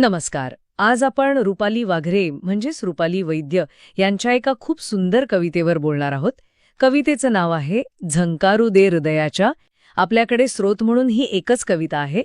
नमस्कार. आज आपण रुपाली वाघरे म्हणजेच रुपाली वैद्य यांच्या एका खूप सुंदर कवितेवर बोलणार आहोत. कवितेचं नाव आहे झंकारू दे हृदयाच्या. आपल्याकडे स्रोत म्हणून ही एकच कविता आहे,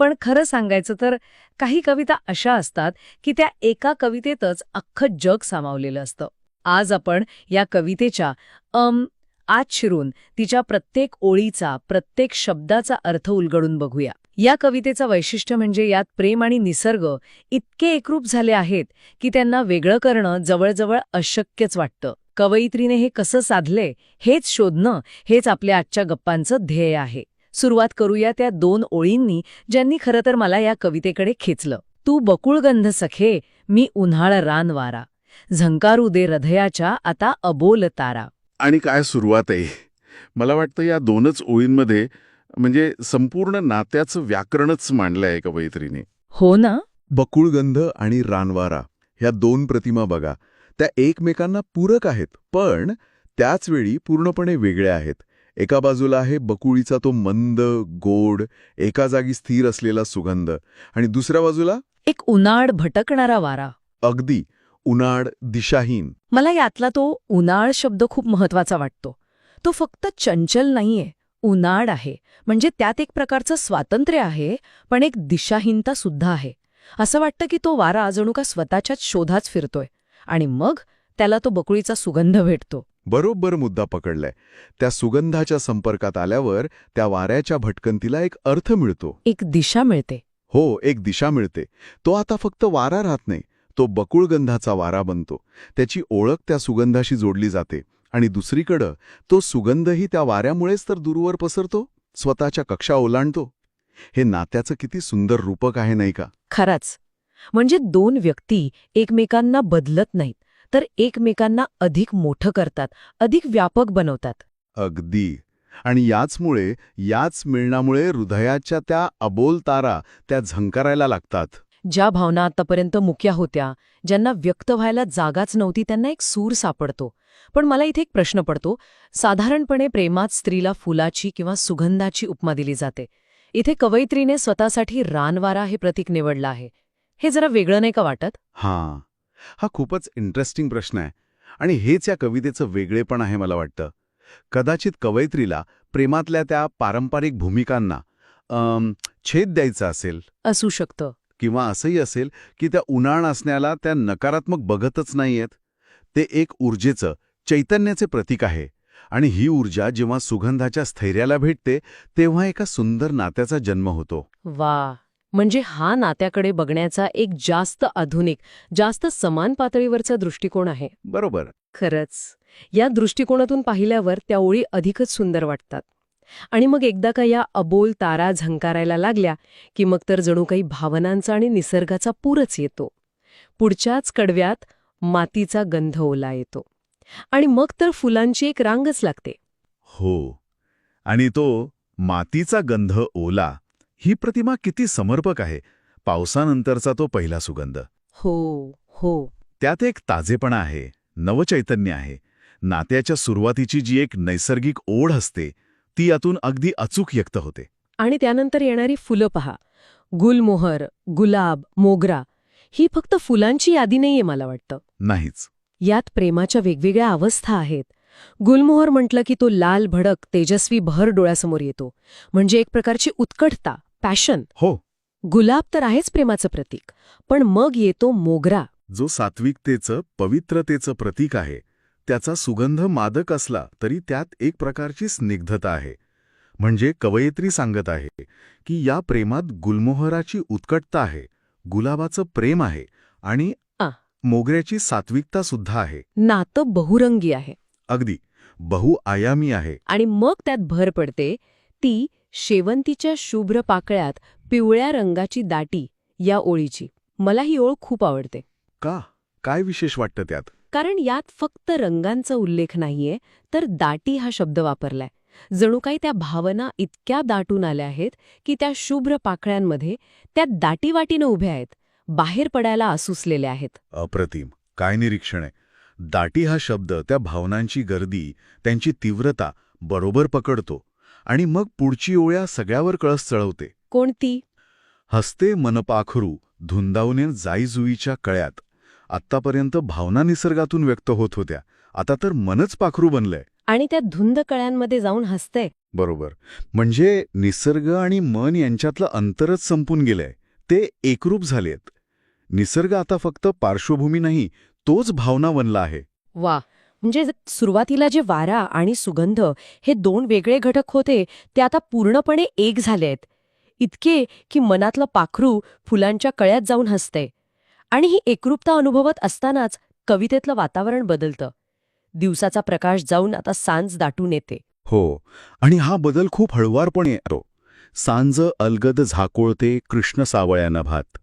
पण खरं सांगायचं तर काही कविता अशा असतात की त्या एका कवितेतच अख्खं जग सामावलेलं असतं. आज आपण या कवितेच्या आत शिरून तिच्या प्रत्येक ओळीचा, प्रत्येक शब्दाचा अर्थ उलगडून बघूया. या कवितेचं वैशिष्ट्य म्हणजे यात प्रेम आणि निसर्ग इतके एकरूप झाले आहेत की त्यांना वेगळं करणं जवळजवळ अशक्यच वाटतं. कवयित्रीने हे कसं साधलंय हेच शोधणं, हेच आपल्या आजच्या गप्पांचं ध्येय आहे. सुरुवात करूया त्या 2 ओळींनी ज्यांनी खरं तर मला या कवितेकडे खेचलं. तू बकुळगंध सखे, मी उन्हाळ रान वारा, झंकारू दे हृदयाच्या आता अबोल तारा. आणि काय सुरुवात आहे. मला वाटतं या 2च ओळींमध्ये म्हणजे संपूर्ण नात्याचं व्याकरणच मांडलं आहे कवयित्रीने. हो ना. बकुळगंध आणि रानवारा ह्या 2 प्रतिमा बघा, त्या एकमेकांना पूरक आहेत, पण त्याचवेळी पूर्णपणे वेगळ्या आहेत. एका बाजूला आहे बकुळीचा तो मंद, गोड, एका जागी स्थिर असलेला सुगंध, आणि दुसऱ्या बाजूला एक उन्हाळ भटकणारा वारा. अगदी उन्हाळ, दिशाहीन. मला यातला तो उन्हाळ शब्द खूप महत्वाचा वाटतो. तो फक्त चंचल नाहीये, उन्हाळ आहे. म्हणजे त्यात एक प्रकारचं स्वातंत्र्य आहे, पण एक दिशाहीनता सुद्धा आहे. असं वाटतं की तो वारा जणू का स्वतःच्याच शोधात फिरतोय, आणि मग त्याला तो बकुळीचा सुगंध भेटतो. बरोबर मुद्दा पकडलाय. त्या सुगंधाच्या संपर्कात आल्यावर त्या वाऱ्याच्या भटकंतीला एक अर्थ मिळतो, एक दिशा मिळते. हो, एक दिशा मिळते. तो आता फक्त वारा राहत नाही, तो बकुळगंधाचा वारा बनतो. त्याची ओळख त्या सुगंधाशी जोडली जाते, आणि दुसरीकडं तो सुगंधही त्या वाऱ्यामुळेच तर दूरवर पसरतो, स्वतःच्या कक्षा ओलांडतो. हे नात्याचं किती सुंदर रूपक आहे, नाही का? खरंच. म्हणजे 2 व्यक्ती एकमेकांना बदलत नाहीत, तर एकमेकांना अधिक मोठं करतात, अधिक व्यापक बनवतात. अगदी. आणि याच मिळण्यामुळे हृदयाच्या त्या अबोल तारा त्या झंकारायला लागतात. ज्या भावना आतापर्यंत मुक्या होत्या, ज्यांना व्यक्त व्हायला जागाच नव्हती, त्यांना एक सूर सापडतो. पण मला इथे एक प्रश्न पडतो. साधारणपणे प्रेमात स्त्रीला फुलाची किंवा सुगंधाची उपमा दिली जाते. इथे कवयित्रीने स्वतःसाठी रानवारा हे प्रतीक निवडलं आहे. हे जरा वेगळं नाही का वाटत? हां, हा खूपच इंटरेस्टिंग प्रश्न आहे, आणि हेच या कवितेचं वेगळेपण आहे मला वाटतं. कदाचित कवयित्रीला प्रेमातल्या त्या पारंपरिक भूमिकांना छेद द्यायचा असेल, असू शकतं. किंवा असंही असेल की त्या उन्हाळ असण्याला त्या नकारात्मक बघतच नाहीयेत. ते एक ऊर्जेचं, चैतन्याचे प्रतीक आहे, आणि ही ऊर्जा जेव्हा सुगंधाच्या स्थैर्याला भेटते तेव्हा एका सुंदर नात्याचा जन्म होतो. वा. म्हणजे हा नात्याकडे बघण्याचा एक जास्त आधुनिक, जास्त समान पातळीवरचा दृष्टिकोन आहे. बरोबर. खरंच. या दृष्टिकोनातून पाहिल्यावर त्या ओळी अधिकच सुंदर वाटतात. आणि मग एकदा का या अबोल तारा झंकारायला लागल्या की मग तर जणू काही भावनांचा आणि निसर्गाचा पूरच येतो. पुढच्याच कडव्यात मातीचा गंध ओला येतो, आणि मग तर फुलांची एक रांगच लागते. हो. आणि तो मातीचा गंध ओला ही प्रतिमा किती समर्पक आहे. पावसानंतरचा तो पहिला सुगंध. हो हो. त्यात एक ताजेपणा आहे, नवचैतन्य आहे. नात्याच्या सुरुवातीची जी एक नैसर्गिक ओढ असते ती यातून अगदी अचूक व्यक्त होते. आणि त्यानंतर येणारी फुलं पहा. गुलमोहर, गुलाब, मोगरा. ही फक्त फुलांची यादी नाहीये मला वाटतं. नाहीच. यात प्रेमाच्या वेगवेगळ्या अवस्था आहेत. गुलमोहर म्हटलं की तो लाल भडक तेजस्वी बहर डोळ्यासमोर येतो, म्हणजे एक प्रकारची उत्कटता, पॅशन. हो. गुलाब तर आहेच प्रेमाचं प्रतीक, पण मग येतो मोगरा, जो सात्विकतेचं, पवित्रतेचं प्रतीक आहे. त्याचा सुगंध मादक असला तरी त्यात एक प्रकारची स्निग्धता आहे. म्हणजे कवयित्री सांगत आहे की या प्रेमात गुलमोहराची उत्कटता आहे, गुलाबाचं प्रेम आहे, आणि मोगऱ्याची सात्विकता सुद्धा आहे. नातं बहुरंगी आहे. अगदी बहुआयामी आहे. आणि मग त्यात भर पडते ती शेवंतीच्या शुभ्र पाकळ्यात पिवळ्या रंगाची दाटी या ओळीची. मला ही ओळ खूप आवडते. का? काय विशेष वाटतं त्यात? कारण यात फक्त रंगांचा उल्लेख नाहीये, तर दाटी हा शब्द वापरलाय. जणू काही त्या भावना इतक्या दाटून आल्या आहेत की त्या शुभ्र पाकळ्यांमध्ये त्या दाटीवाटीनं उभ्या आहेत, बाहेर पडायला आसुसलेल्या आहेत. अप्रतिम. काय निरीक्षण आहे. दाटी हा शब्द त्या भावनांची गर्दी, त्यांची तीव्रता बरोबर पकडतो, आणि मग पुढची ओळ्या सगळ्यावर कळस चढवते. कोणती? हसते मनपाखरू धुंदावणे जाईजुईच्या कळ्यात. आत्तापर्यंत भावना निसर्गातून व्यक्त होत होत्या, आता तर मनच पाखरू बनलंय. आणि त्या धुंद कळ्यांमध्ये जाऊन हसते. बरोबर. म्हणजे निसर्ग आणि मन यांच्यातलं अंतरच संपून गेलंय. ते एकरूप झालेत. निसर्ग आता फक्त पार्श्वभूमी नाही, तोच भावना बनला आहे. वा, म्हणजे सुरुवातीला जे वारा आणि सुगंध हे दोन वेगळे घटक होते ते आता पूर्णपणे एक झाले आहेत. इतके की मनातलं पाखरू फुलांच्या कळ्यात जाऊन हसते. आणि ही एकरूपता अनुभवत असतानाच कवितेतलं वातावरण बदलतं. दिवसाचा प्रकाश जाऊन आता सांज दाटून येते. हो, आणि हा बदल खूप हळुवारपणे येतो. सांज अलगद झाकोळते कृष्ण सावळ्या नभात.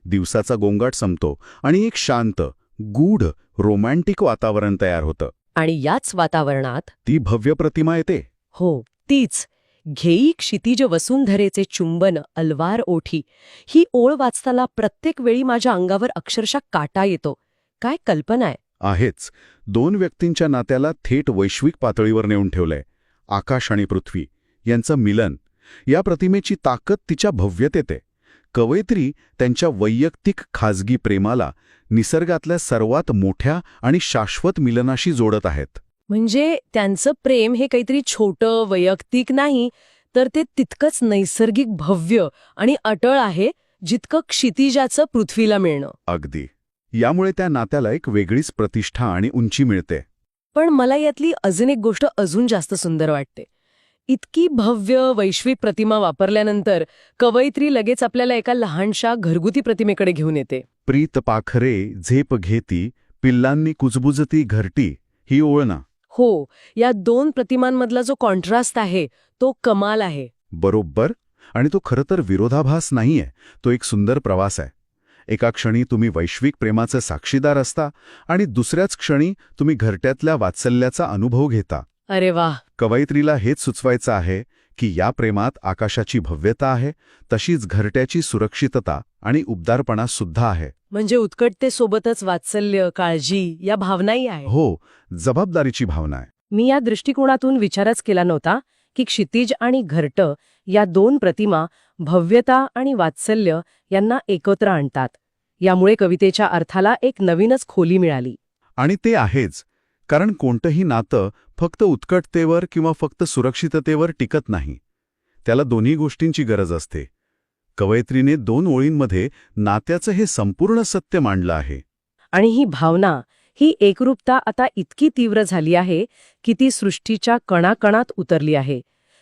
दिवसाचा गोंगाट संपतो आणि एक शांत, गूढ, रोमॅन्टिक वातावरण तयार होतं. आणि याच वातावरणात ती भव्य प्रतिमा येते. हो, तीच घेई क्षितिज वसुंधरेचे चुंबन अलवार ओठी. ही ओळ वाचताना प्रत्येक वेळी माझ्या अंगावर अक्षरशः काटा येतो. काय कल्पना आहे. आहेच. दोन व्यक्तींच्या नात्याला थेट वैश्विक पातळीवर नेऊन ठेवलंय. आकाश आणि पृथ्वी यांचं मिलन. या प्रतिमेची ताकद तिच्या भव्यतेत आहे. कवयित्री त्यांच्या वैयक्तिक खाजगी प्रेमाला निसर्गातल्या सर्वात मोठ्या आणि शाश्वत मिलनाशी जोडत आहेत. म्हणजे त्यांचं प्रेम हे काहीतरी छोटं वैयक्तिक नाही, तर ते तितकंच नैसर्गिक, भव्य आणि अटळ आहे जितकं क्षितिजाचं पृथ्वीला मिळणं. अगदी. यामुळे त्या नात्याला एक वेगळीच प्रतिष्ठा आणि उंची मिळते. पण मला यातली अजून एक गोष्ट अजून जास्त सुंदर वाटते. इतकी भव्य वैश्विक प्रतिमा वापरल्यानंतर कवयित्री लगेच आपल्याला एका लहानशा घरगुती प्रतिमेकडे घेऊन येते. प्रीत पाखरे झेप घेती, पिल्लांनी कुजबुजती घरटी, ही ओळ ना. हो, या दोन प्रतिमांमधला जो कॉन्ट्रास्ट आहे तो कमाल आहे. बरोबर. आणि तो खरं तर विरोधाभास नाहीये, तो एक सुंदर प्रवास आहे. एका क्षणी तुम्ही वैश्विक प्रेमाचे साक्षीदार असता आणि दुसऱ्याच क्षणी तुम्ही घरट्यातल्या वात्सल्याचा अनुभव घेता. अरे वा. कवयित्रीला हेच सुचवायचं आहे की या प्रेमात आकाशाची भव्यता आहे, तशीच घरट्याची सुरक्षितता आणि उबदारपणा सुद्धा आहे. म्हणजे उत्कटतेसोबतच वात्सल्य, काळजी या भावनाही आहे. हो, जबाबदारीची भावना आहे. मी या दृष्टिकोनातून विचारच केला नव्हता की क्षितिज आणि घरटं या दोन प्रतिमा भव्यता आणि वात्सल्य यांना एकत्र आणतात. यामुळे कवितेच्या अर्थाला एक नवीनच खोली मिळाली. आणि ते आहेच, कारण कोणतंही नातं फक्त उत्कटतेवर किंवा फक्त सुरक्षिततेवर टिकत नाही. त्याला दोन्ही गोष्टींची गरज असते. कवयित्रीने दोन ओळींमध्ये नात्याचं हे संपूर्ण सत्य मांडलं आहे. आणि ही भावना, ही एकरूपता आता इतकी तीव्र झाली आहे की ती सृष्टीच्या कणाकणात उतरली आहे.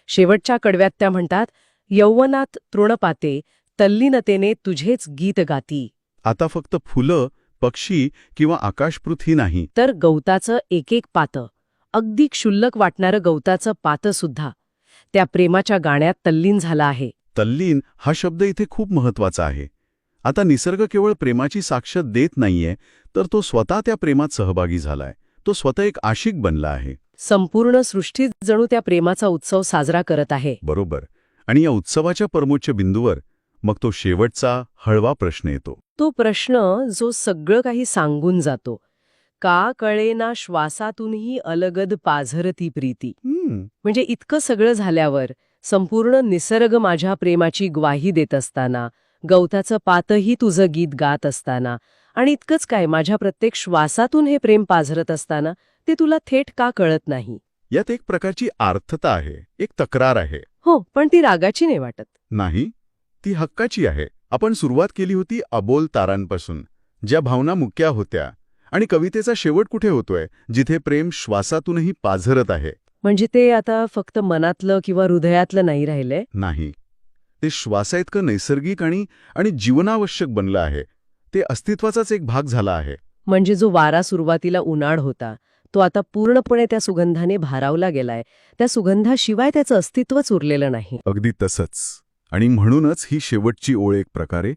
शेवटच्या कडव्यात त्या म्हणतात, यौवनात तृणपाते तल्लीनतेने तुझेच गीत गाती. आता फक्त फुलं, पक्षी किंवा आकाशपृथ्वी नाही, तर गवताचं एक एक पातं, अगदी क्षुल्लक वाटणारं गवताचं पातं सुद्धा त्या प्रेमाच्या गाण्यात तल्लीन झाला आहे. तल्लीन हा शब्द इथे खूप महत्वाचा आहे. आता निसर्ग केवळ प्रेमाची साक्ष देत नाहीये, तर तो स्वतः त्या प्रेमात सहभागी झालाय. तो स्वतः एक आशिक बनला आहे. संपूर्ण सृष्टीत जणू त्या प्रेमाचा उत्सव साजरा करत आहे. बरोबर. आणि या उत्सवाच्या परमोच्च बिंदूवर मग तो शेवटचा हळवा प्रश्न येतो. तो प्रश्न जो सगळं काही सांगून जातो. का कळेना श्वासातूनही अलगद पाझरती प्रीती. म्हणजे इतकं सगळं झाल्यावर, संपूर्ण निसर्ग माझ्या प्रेमाची ग्वाही देत असताना, गवताचं पातही तुझं गीत गात असताना, आणि इतकंच काय, माझ्या प्रत्येक श्वासातून हे प्रेम पाझरत असताना ते तुला थेट का कळत नाही. यात एक प्रकारची आर्थता आहे, एक तक्रार आहे. हो, पण ती रागाची नाही वाटत. नाही, ती हक्काची आहे. आपण सुरुवात केली होती अबोल तारांपासून, ज्या भावना मुक्या होत्या. आणि कवितेचा शेवट कुठे होतोय, जिथे प्रेम श्वासातूनही पाझरत आहे. म्हणजे ते आता फक्त मनातलं किंवा हृदयातलं नाही राहिलंय. नाही, ते श्वासाइतकं नैसर्गिक आणि जीवनावश्यक बनलं आहे. ते अस्तित्वाचाच एक भाग झाला आहे. म्हणजे जो वारा सुरुवातीला उन्हाळ होता, तो आता पूर्णपणे त्या सुगंधाने भारावला गेलाय. त्या सुगंधाशिवाय त्याचं अस्तित्वच उरलेलं नाही. अगदी तसंच. आणि म्हणूनच ही शेवटची ओळ एक प्रकारे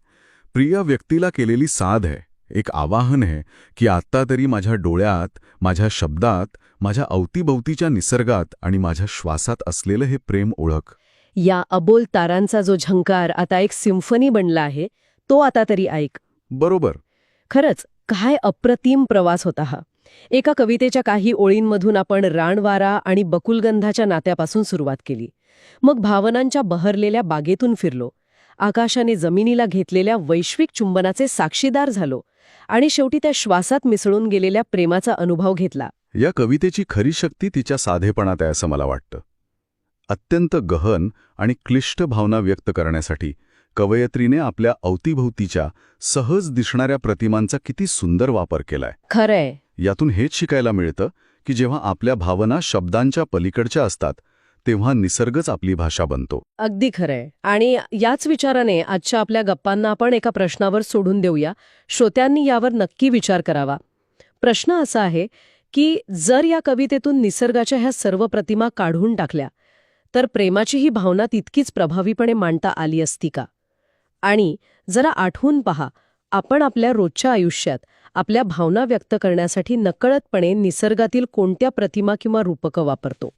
प्रिय व्यक्तीला केलेली साध आहे, एक आवाहन आहे की आत्ता तरी माझ्या डोळ्यात, माझ्या शब्दात, माझ्या अवतीभवतीच्या निसर्गात आणि माझ्या श्वासात असलेलं हे प्रेम ओळख. या अबोल तारांचा जो झंकार आता एक सिम्फनी बनला आहे, तो आता तरी ऐक. बरोबर. खरंच काय अप्रतिम प्रवास होता हा. एका कवितेच्या काही ओळींमधून आपण रानवारा आणि बकुलगंधाच्या नात्यापासून सुरुवात केली. मग भावनांच्या बहरलेल्या बागेतून फिरलो. आकाशाने जमिनीला घेतलेल्या वैश्विक चुंबनाचे साक्षीदार झालो आणि शेवटी त्या श्वासात मिसळून गेलेल्या प्रेमाचा अनुभव घेतला. या कवितेची खरी शक्ती तिच्या साधेपणात आहे असं मला वाटतं. अत्यंत गहन आणि क्लिष्ट भावना व्यक्त करण्यासाठी कवयित्रीने आपल्या अवतीभोवतीच्या सहज दिसणाऱ्या प्रतिमांचा किती सुंदर वापर केलाय. खरंय. यातून हेच शिकायला मिळतं की जेव्हा आपल्या भावना शब्दांच्या पलीकडच्या असतात तेव्हा निसर्गच आपली भाषा बनतो. अगदी खरंय. आणि याच विचाराने आजच्या आपल्या गप्पांना आपण एका प्रश्नावर सोडून देऊया. श्रोत्यांनी यावर नक्की विचार करावा. प्रश्न असा आहे की जर या कवितेतून निसर्गाच्या ह्या सर्व प्रतिमा काढून टाकल्या तर प्रेमाची ही भावना तितकीच प्रभावीपणे मांडता आली असती का? आणि जरा आठवून पहा, आपण आपल्या रोजच्या आयुष्यात आपल्या भावना व्यक्त करण्यासाठी नकळतपणे निसर्गातील कोणत्या प्रतिमा किंवा रूपकं वापरतो.